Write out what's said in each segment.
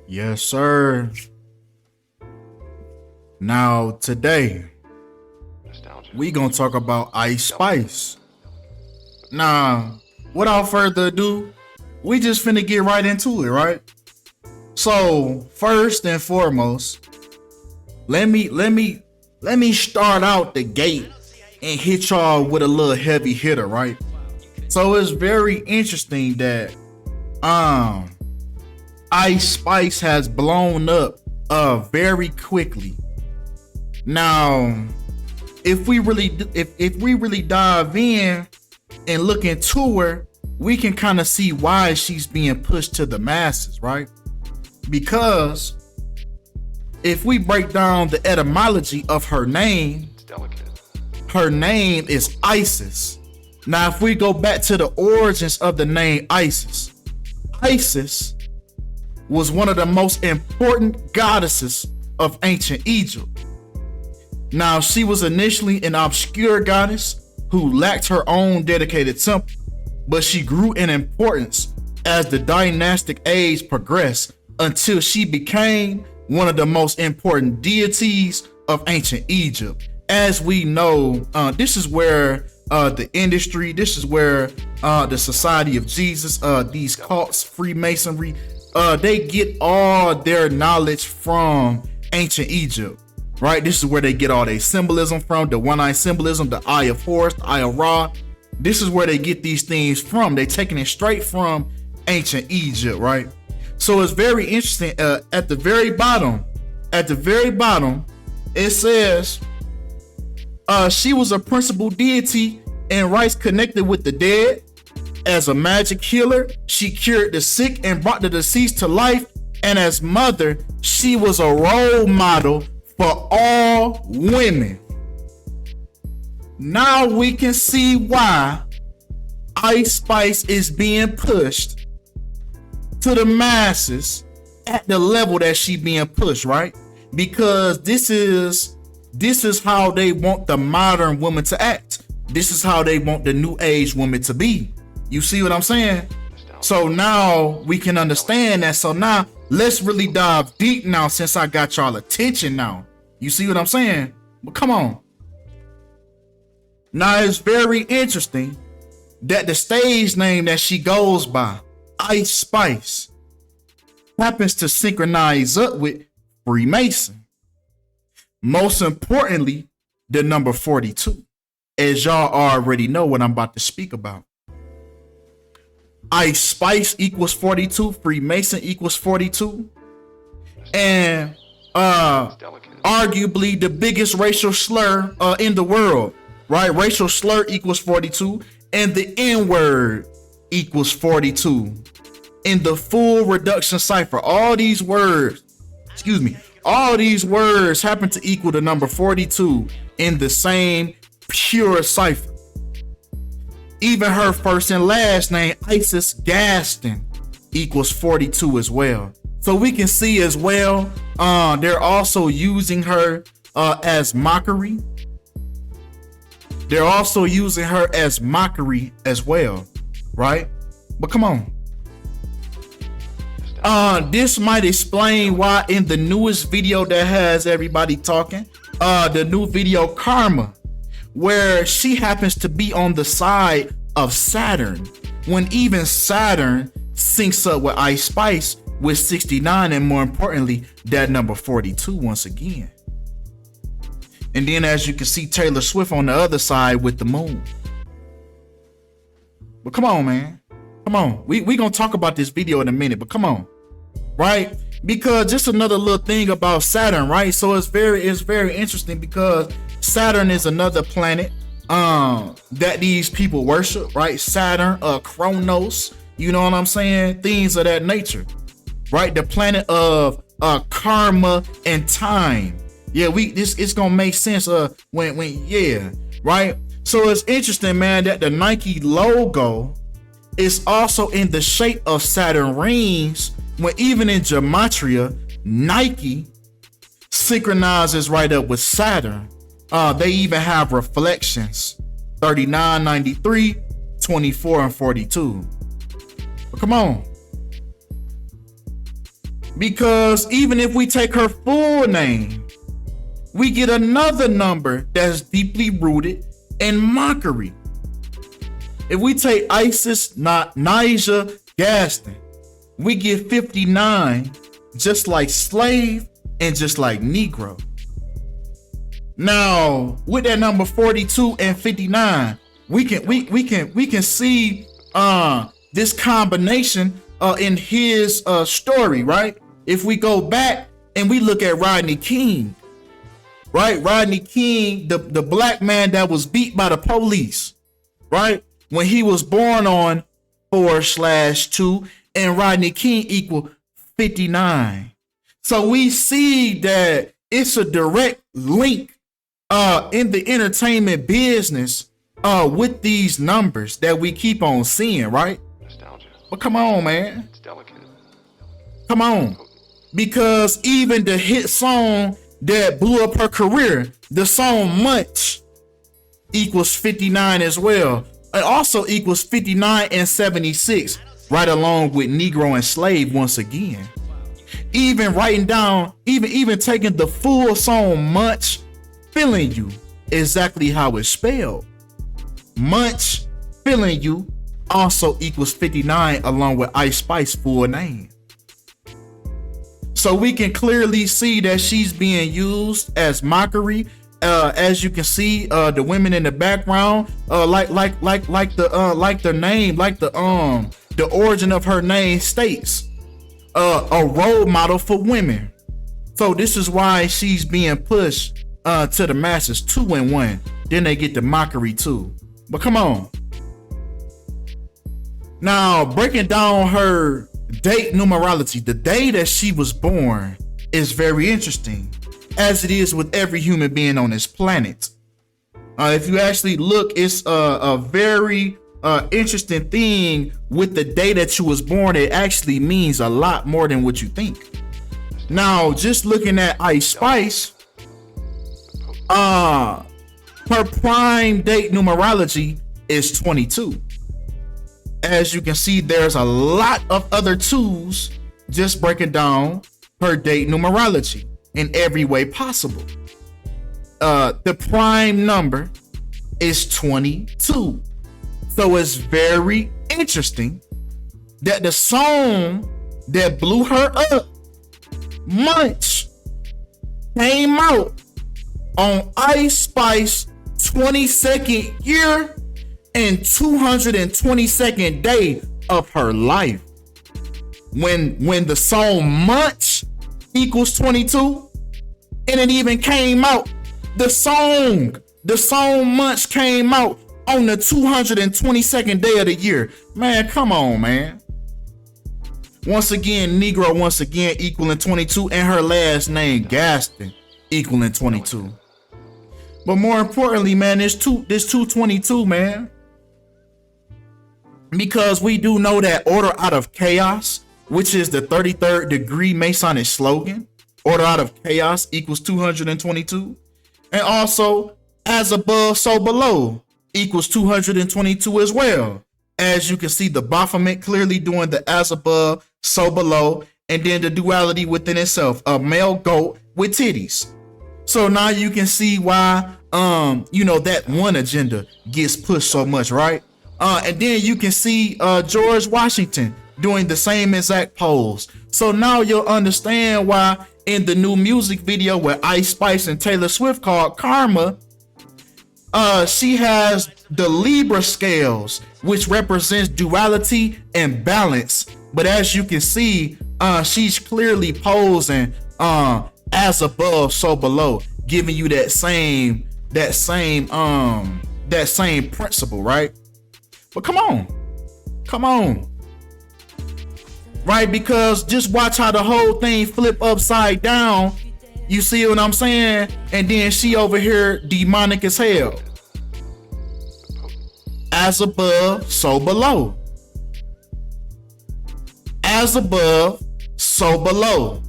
Yes, sir. Now, today, we gonna talk about Ice Spice. Now, without further ado, we just finna get right into it, right? So, first and foremost, let me start out the gate and hit y'all with a little heavy hitter, right? So it's very interesting that Ice Spice has blown up very quickly. Now, if we really dive in and look into her, we can kind of see why she's being pushed to the masses, right? Because if we break down the etymology of her name is Isis. Now, if we go back to the origins of the name Isis, Isis was one of the most important goddesses of ancient Egypt. Now, she was initially an obscure goddess who lacked her own dedicated temple, but she grew in importance as the dynastic age progressed until she became one of the most important deities of ancient Egypt. As we know, this is where the industry, this is where the Society of Jesus, these cults, Freemasonry, they get all their knowledge from ancient Egypt, right? This is where they get all their symbolism from, the one-eye symbolism, the Eye of Horus, the Eye of Ra. This is where they get these things from. They're taking it straight from ancient Egypt, right? So it's very interesting. At the very bottom, it says she was a principal deity and rites connected with the dead. As a magic healer, she cured the sick and brought the deceased to life. And as mother, she was a role model for all women. Now we can see why Ice Spice is being pushed to the masses at the level that she being pushed, right? Because this is how they want the modern woman to act. This is how they want the new age woman to be. You see what I'm saying? So now we can understand that. So now let's really dive deep now, since I got y'all attention now. You see what I'm saying? But come on. Now it's very interesting that the stage name that she goes by, Ice Spice, happens to synchronize up with Freemason. Most importantly, the number 42, as y'all already know what I'm about to speak about. Ice Spice equals 42, Freemason equals 42, and arguably the biggest racial slur in the world, right? Racial slur equals 42, and the N-word equals 42. In the full reduction cipher, all these words happen to equal the number 42 in the same pure cipher. Even her first and last name, Isis Gaston, equals 42 as well. So we can see as well, they're also using her as mockery. They're also using her as mockery as well, right? But come on. This might explain why in the newest video that has everybody talking, the new video Karma, where she happens to be on the side of Saturn, when even Saturn syncs up with Ice Spice with 69, and more importantly, that number 42 once again. And then as you can see, Taylor Swift on the other side with the moon. But come on, man. Come on. We gonna talk about this video in a minute, but come on. Right? Because just another little thing about Saturn, right? So it's very interesting because Saturn is another planet that these people worship, right? Saturn, Kronos, you know what I'm saying? Things of that nature, right? The planet of karma and time. Yeah, it's gonna make sense when right? So it's interesting, man, that the Nike logo is also in the shape of Saturn rings, when even in Gematria, Nike synchronizes right up with Saturn. They even have reflections, 39, 93, 24, and 42. But come on. Because even if we take her full name, we get another number that's deeply rooted in mockery. If we take Isis Nija Gaston, we get 59, just like slave and just like Negro. Now, with that number 42 and 59, we can see this combination in his story, right? If we go back and we look at Rodney King, right? Rodney King, the black man that was beat by the police, right? When he was born on 4/2, and Rodney King equal 59. So we see that it's a direct link in the entertainment business with these numbers that we keep on seeing, right? Nostalgia. But come on, man. It's delicate. Come on. Because even the hit song that blew up her career, the song Much, equals 59 as well. It also equals 59 and 76, right along with Negro and Slave once again. Even writing down, even taking the full song Much, Feeling You, exactly how it's spelled. Much Feeling You also equals 59 along with Ice Spice's full name. So we can clearly see that she's being used as mockery. As you can see, the women in the background, like the name, like the origin of her name states, a role model for women. So this is why she's being pushed to the masses, 2 and 1. Then they get the mockery too. But come on. Now, breaking down her date numerology, the day that she was born is very interesting, as it is with every human being on this planet. If you actually look, it's a very interesting thing with the day that you was born. It actually means a lot more than what you think. Now, just looking at Ice Spice, her prime date numerology is 22. As you can see, there's a lot of other twos just breaking down her date numerology in every way possible. The prime number is 22. So it's very interesting that the song that blew her up, Munch, came out on Ice Spice 22nd year and 222nd day of her life. When the song Munch equals 22, and it even came out, the song Munch came out on the 222nd day of the year. Man, come on, man. Once again, Negro once again equaling 22, and her last name Gaston equaling 22. But more importantly, man, this 222, man. Because we do know that order out of chaos, which is the 33rd degree Masonic slogan, order out of chaos equals 222. And also, as above, so below equals 222 as well. As you can see, the Baphomet clearly doing the as above, so below, and then the duality within itself, a male goat with titties. So now you can see why, that one agenda gets pushed so much, right? And then you can see George Washington doing the same exact pose. So now you'll understand why in the new music video with Ice Spice and Taylor Swift called Karma, she has the Libra scales, which represents duality and balance. But as you can see, she's clearly posing as above, so below, giving you that same principle, right? But come on. Right? Because just watch how the whole thing flip upside down. You see what I'm saying? And then she over here demonic as hell. As above, so below. As above, so below.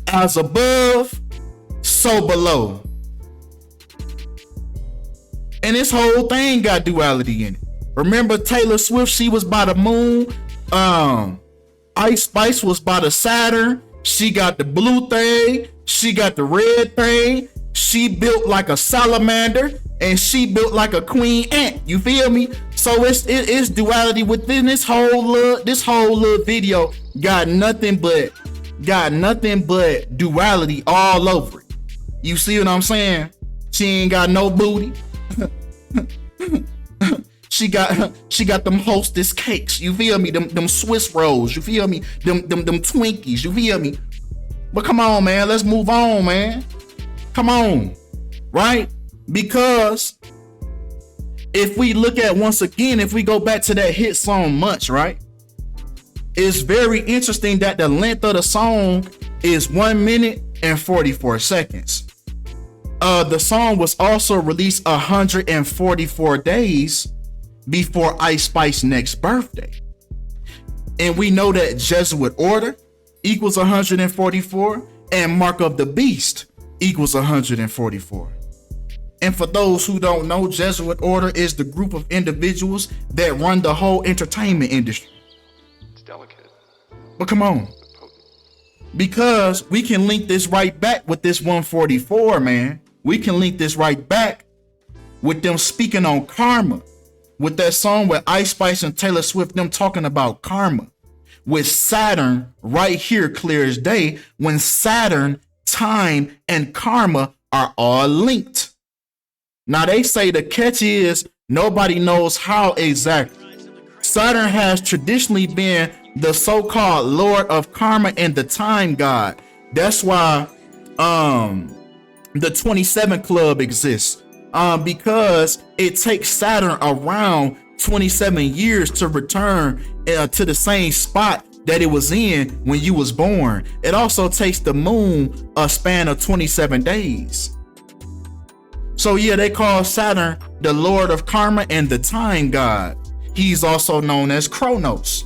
As above, so below. And this whole thing got duality in it. Remember Taylor Swift, she was by the moon Ice Spice was by the Saturn. She got the blue thing. She got the red thing. She built like a salamander, and she built like a queen ant. You feel me? So it's duality within this whole little video. Got nothing but duality all over it. You see what I'm saying? She ain't got no booty. She got them hostess cakes. You feel me? Them Swiss rolls. You feel me? Them Twinkies. You feel me? But come on, man. Let's move on, man. Come on, right? Because if we look at, once again, if we go back to that hit song Munch, right? It's very interesting that the length of the song is 1 minute and 44 seconds. The song was also released 144 days before Ice Spice's next birthday. And we know that Jesuit Order equals 144 and Mark of the Beast equals 144. And for those who don't know, Jesuit Order is the group of individuals that run the whole entertainment industry. It's delicate. But come on. Because we can link this right back with this 144, man. We can link this right back with them speaking on karma. With that song with Ice Spice and Taylor Swift, them talking about karma. With Saturn right here, clear as day, when Saturn, time, and karma are all linked. Now they say the catch is nobody knows how exactly. Saturn has traditionally been the so-called Lord of Karma and the Time God. That's why the 27 Club exists. Because it takes Saturn around 27 years to return to the same spot that it was in when you was born. It also takes the moon a span of 27 days. So yeah, they call Saturn the Lord of Karma and the Time God. He's also known as Kronos,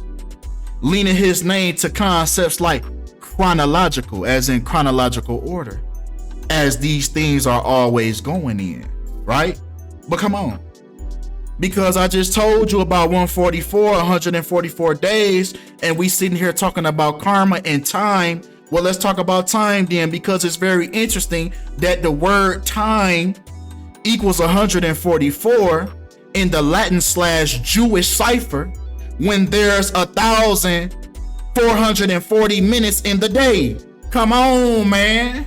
leaning his name to concepts like chronological, as in chronological order, as these things are always going in, right? But come on, because I just told you about 144 days, and we sitting here talking about karma and time. Well, let's talk about time then, because it's very interesting that the word time equals 144 in the Latin/Jewish cipher when there's 1,440 minutes in the day. Come on, man.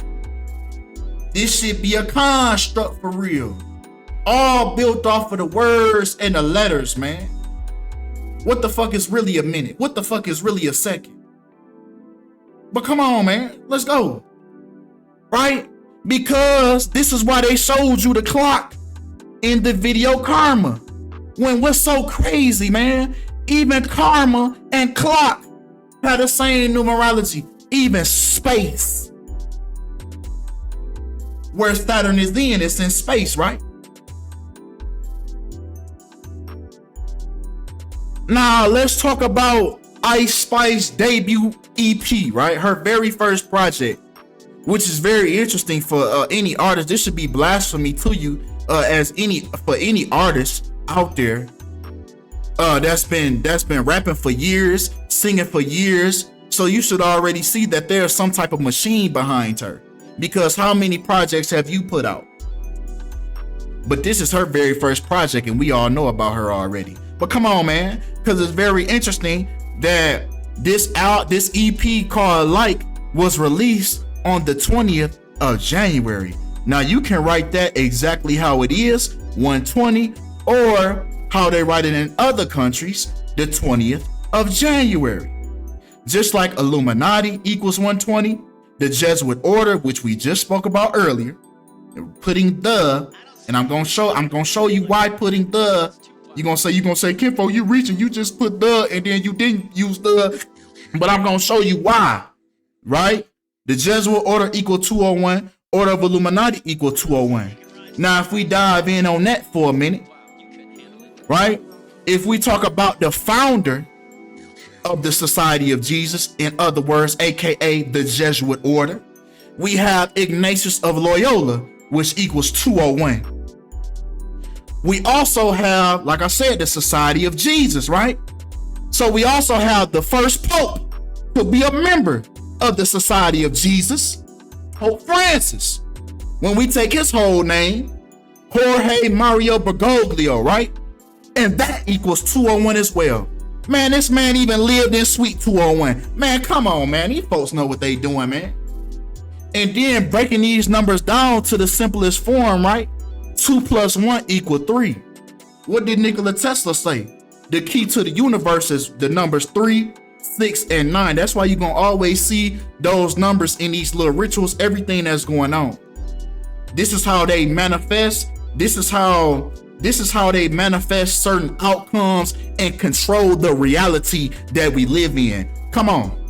This should be a construct for real. All built off of the words and the letters, man. What the fuck is really a minute? What the fuck is really a second? But come on, man. Let's go. Right? Because this is why they showed you the clock in the video Karma. When what's so crazy, man? Even karma and clock have the same numerology. Even space. Where Saturn is in, it's in space, right? Now, let's talk about Ice Spice's debut EP, right? Her very first project, which is very interesting for any artist. This should be blasphemy to you for any artist out there that's been rapping for years, singing for years. So you should already see that there's some type of machine behind her, because how many projects have you put out? But this is her very first project, and we all know about her already. But come on, man, because it's very interesting that this EP called Like was released on the 20th of January. Now you can write that exactly how it is, 120, or how they write it in other countries, the 20th of January. Just like Illuminati equals 120, the Jesuit Order, which we just spoke about earlier, putting the, and I'm gonna show you why putting the. You're gonna say, Kinfolk, you reaching, you just put the, and then you didn't use the, but I'm gonna show you why, right? The Jesuit Order equal 201, Order of Illuminati equal 201. Now, if we dive in on that for a minute, right? If we talk about the founder of the Society of Jesus, in other words, aka the Jesuit Order, we have Ignatius of Loyola, which equals 201. We also have, like I said, the Society of Jesus, right? So we also have the first Pope, to be a member of the Society of Jesus, Pope Francis. When we take his whole name, Jorge Mario Bergoglio, right? And that equals 201 as well. Man, this man even lived in Suite 201. Man, come on, man. These folks know what they doing, man. And then breaking these numbers down to the simplest form, right? 2 plus 1 equal 3. What did Nikola Tesla say? The key to the universe is the numbers 3, 6, and 9. That's why you're going to always see those numbers in these little rituals, everything that's going on. This is how they manifest. This is how they manifest certain outcomes and control the reality that we live in. Come on.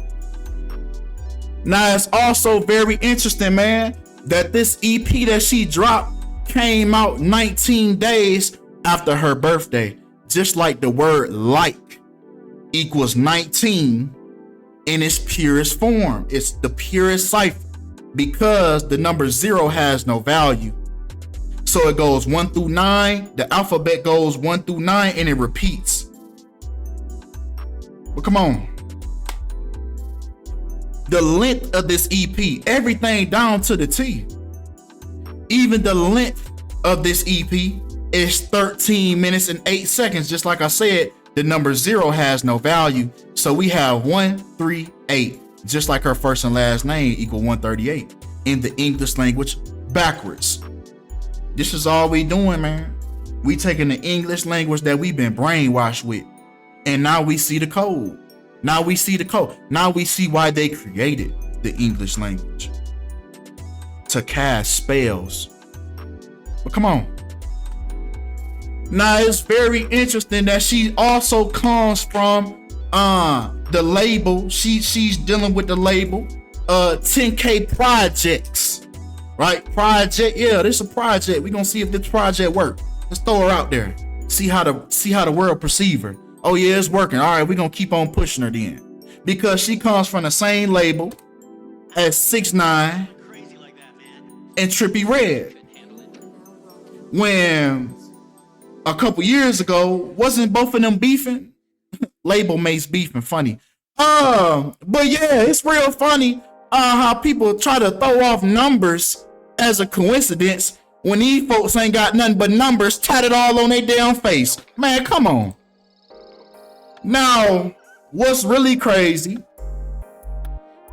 Now, it's also very interesting, man, that this EP that she dropped came out 19 days after her birthday. Just like the word like equals 19 in its purest form. It's the purest cipher because the number 0 has no value. So it goes 1 through 9. The alphabet goes 1 through 9 and it repeats. But come on. The length of this EP, everything down to the T. Even the length of this EP is 13 minutes and 8 seconds. Just like I said, the number 0 has no value. So we have 138, just like her first and last name equal 138 in the English language backwards. This is all we doing, man. We taking the English language that we've been brainwashed with, and now we see the code. Now we see the code. Now we see why they created the English language. To cast spells. But come on. Now it's very interesting that she also comes from the label. She's dealing with the label 10K Projects. Right? Project. Yeah, this is a project. We're gonna see if this project works. Let's throw her out there. See how the world perceive her. Oh yeah, it's working. All right, we're gonna keep on pushing her then. Because she comes from the same label as 6ix9ine and Trippie Redd. When a couple years ago, wasn't both of them beefing? Label mates beefing, funny. But yeah, it's real funny how people try to throw off numbers as a coincidence when these folks ain't got nothing but numbers tatted all on their damn face. Man, come on. Now, what's really crazy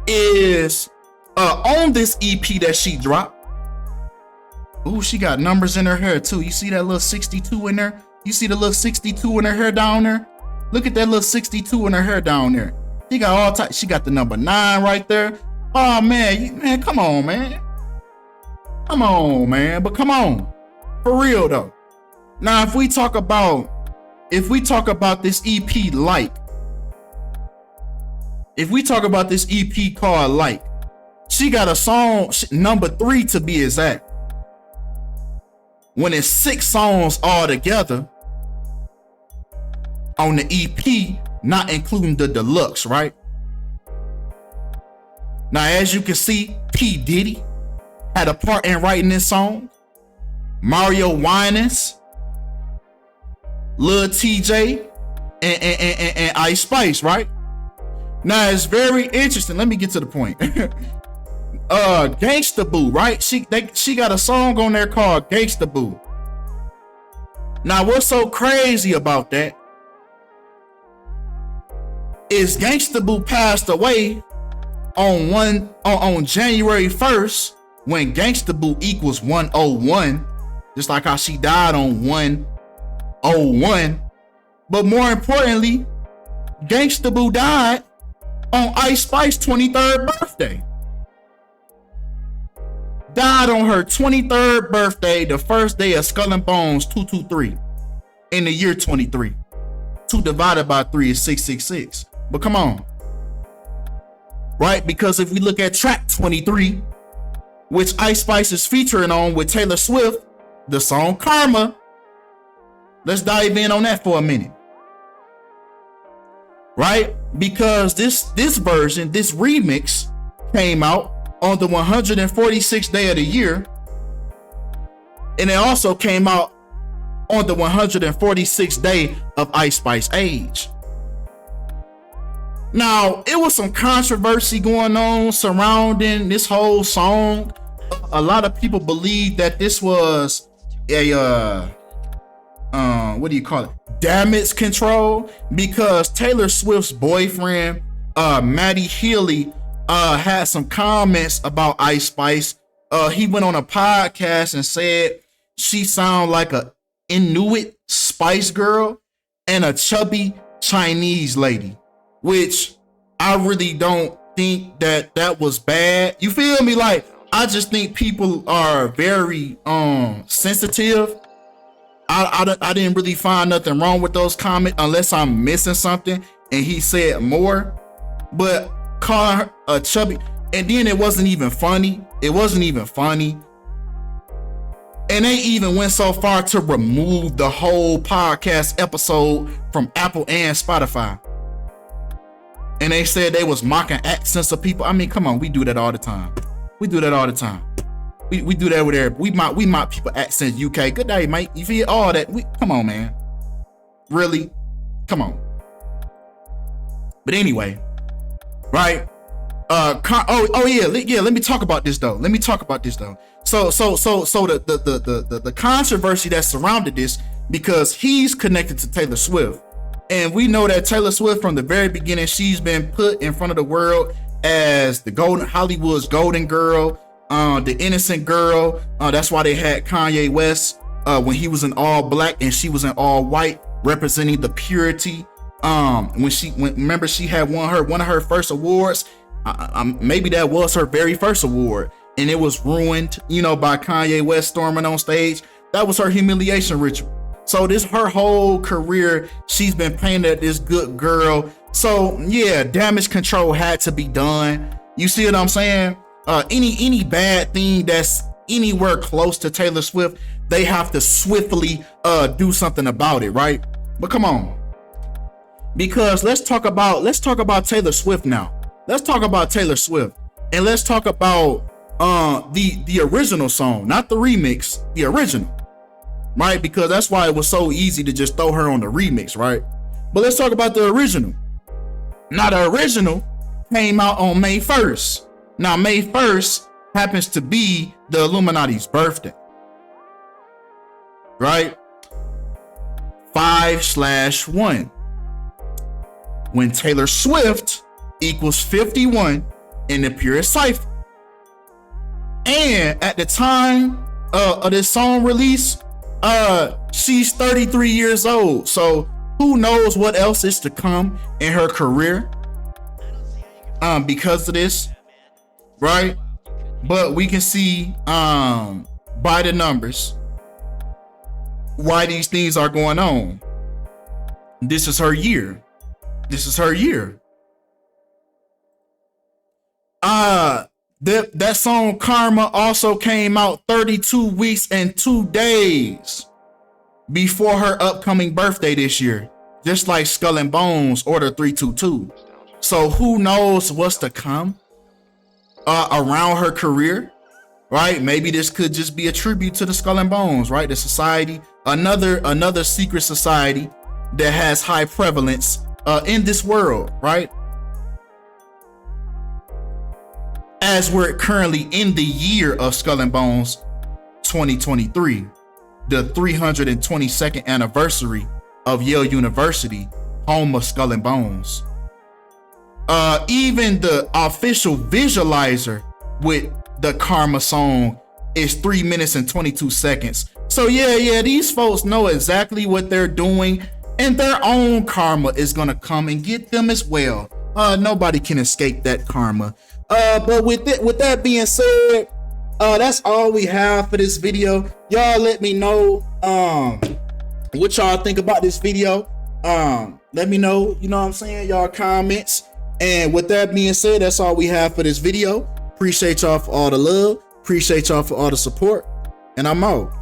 is on this EP that she dropped. Ooh, she got numbers in her hair too. You see that little 62 in there? You see the little 62 in her hair down there? Look at that little 62 in her hair down there. She got all types. She got the number 9 right there. Oh man, come on, man. Come on, man. But come on, for real though. Now, if we talk about this EP like, if we talk about this EP called Like, she got a song number 3 to be exact. When it's 6 songs all together on the EP, not including the deluxe, right? Now, as you can see, P. Diddy had a part in writing this song. Mario Winans, Lil TJ, and Ice Spice, right? Now, it's very interesting. Let me get to the point. Gangsta Boo, right? She got a song on there called Gangsta Boo. Now, what's so crazy about that is Gangsta Boo passed away on January 1st when Gangsta Boo equals 101, just like how she died on 101. But more importantly, Gangsta Boo died on Ice Spice's 23rd birthday. Died on her 23rd birthday, the first day of Skull and Bones 223 in the year 23. 2 divided by 3 is 666. But come on. Right? Because if we look at track 23, which Ice Spice is featuring on with Taylor Swift, the song Karma. Let's dive in on that for a minute. Right? Because this version, this remix came out on the 146th day of the year, and it also came out on the 146th day of Ice Spice's age. Now, it was some controversy going on surrounding this whole song. A lot of people believe that this was a what do you call it? Damage control, because Taylor Swift's boyfriend, Matty Healy, had some comments about Ice Spice. He went on a podcast and said she sound like a Inuit Spice Girl and a chubby Chinese lady, which I really don't think that was bad. You feel me? Like, I just think people are very sensitive. I didn't really find nothing wrong with those comments unless I'm missing something and he said more. But call her a chubby, and then it wasn't even funny. It wasn't even funny. And they even went so far to remove the whole podcast episode from Apple and Spotify. And they said they was mocking accents of people. I mean, come on, we do that all the time. We do that all the time. We do that with everybody. We mock people accents. UK, good day, mate. You feel all that? Come on, man. Really? Come on. But anyway, right? Yeah. Let me talk about this though. So the controversy that surrounded this, because he's connected to Taylor Swift, and we know that Taylor Swift from the very beginning, she's been put in front of the world as the Hollywood's golden girl, the innocent girl. That's why they had Kanye West when he was in all black and she was in all white, representing the purity. Remember she had one of her first awards. Maybe that was her very first award, and it was ruined, by Kanye West storming on stage. That was her humiliation ritual. So this her whole career, she's been painted this good girl. So yeah, damage control had to be done. You see what I'm saying? Any bad thing that's anywhere close to Taylor Swift, they have to swiftly do something about it, right? But come on, because let's talk about Taylor Swift now. Let's talk about Taylor Swift, and let's talk about the original song, not the remix, the original, right? Because that's why it was so easy to just throw her on the remix, right? But let's talk about the original. Now, the original came out on May 1st. Now, May 1st happens to be the Illuminati's birthday, right? 5/1. When Taylor Swift equals 51 in the purest cipher. And at the time of this song release, she's 33 years old. So who knows what else is to come in her career because of this, right? But we can see by the numbers why these things are going on. This is her year. That song Karma also came out 32 weeks and 2 days before her upcoming birthday this year, just like Skull and Bones Order 322. So who knows what's to come around her career, right? Maybe this could just be a tribute to the Skull and Bones, right? The society, another secret society that has high prevalence in this world, right? As we're currently in the year of Skull and Bones 2023, the 322nd anniversary of Yale University, home of Skull and Bones. Even the official visualizer with the Karma song is 3 minutes and 22 seconds. So yeah, these folks know exactly what they're doing, and their own karma is gonna come and get them as well. Nobody can escape that karma. But with that being said, that's all we have for this video. Y'all let me know what y'all think about this video. Let me know, you know what I'm saying, y'all comments. And with that being said, that's all we have for this video. Appreciate y'all for all the love. Appreciate y'all for all the support. And I'm out.